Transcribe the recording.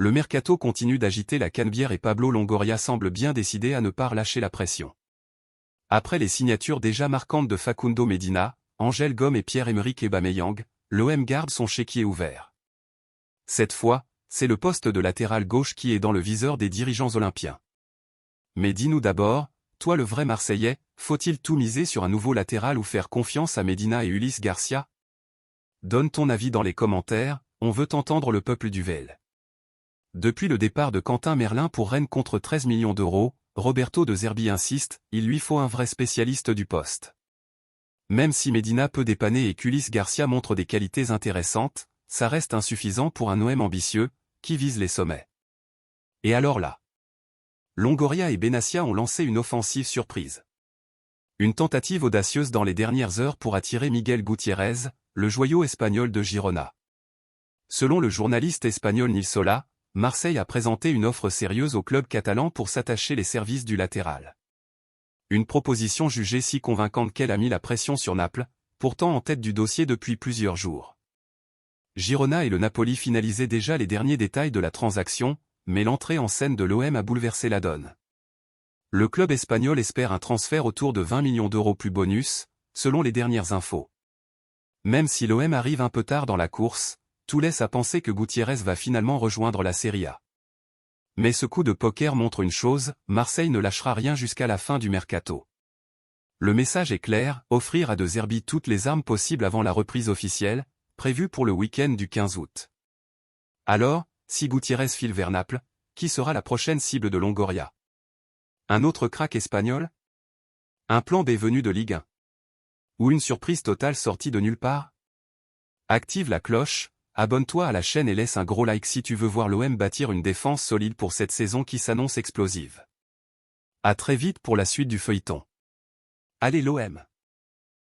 le mercato continue d'agiter la canebière et Pablo Longoria semble bien décidé à ne pas relâcher la pression. Après les signatures déjà marquantes de Facundo Medina, Angel Gomes et Pierre-Emerick Aubameyang, l'OM garde son chéquier ouvert. Cette fois, c'est le poste de latéral gauche qui est dans le viseur des dirigeants olympiens. Mais dis-nous d'abord, toi le vrai Marseillais, faut-il tout miser sur un nouveau latéral ou faire confiance à Medina et Ulysse Garcia? Donne ton avis dans les commentaires, on veut entendre le peuple du VL. Depuis le départ de Quentin Merlin pour Rennes contre 13 millions d'euros, Roberto De Zerbi insiste, il lui faut un vrai spécialiste du poste. Même si Medina peut dépanner et qu'Ulysse Garcia montre des qualités intéressantes, ça reste insuffisant pour un OM ambitieux, qui vise les sommets. Et alors là, Longoria et Benassia ont lancé une offensive surprise. Une tentative audacieuse dans les dernières heures pour attirer Miguel Gutiérrez, le joyau espagnol de Girona. Selon le journaliste espagnol Nil Sola, Marseille a présenté une offre sérieuse au club catalan pour s'attacher les services du latéral. Une proposition jugée si convaincante qu'elle a mis la pression sur Naples, pourtant en tête du dossier depuis plusieurs jours. Girona et le Napoli finalisaient déjà les derniers détails de la transaction, mais l'entrée en scène de l'OM a bouleversé la donne. Le club espagnol espère un transfert autour de 20 millions d'euros plus bonus, selon les dernières infos. Même si l'OM arrive un peu tard dans la course, tout laisse à penser que Gutiérrez va finalement rejoindre la Serie A. Mais ce coup de poker montre une chose, Marseille ne lâchera rien jusqu'à la fin du mercato. Le message est clair, offrir à De Zerbi toutes les armes possibles avant la reprise officielle, prévue pour le week-end du 15 août. Alors, si Gutiérrez file vers Naples, qui sera la prochaine cible de Longoria? Un autre crack espagnol? Un plan B venu de Ligue 1? Ou une surprise totale sortie de nulle part? Active la cloche, abonne-toi à la chaîne et laisse un gros like si tu veux voir l'OM bâtir une défense solide pour cette saison qui s'annonce explosive. À très vite pour la suite du feuilleton. Allez l'OM!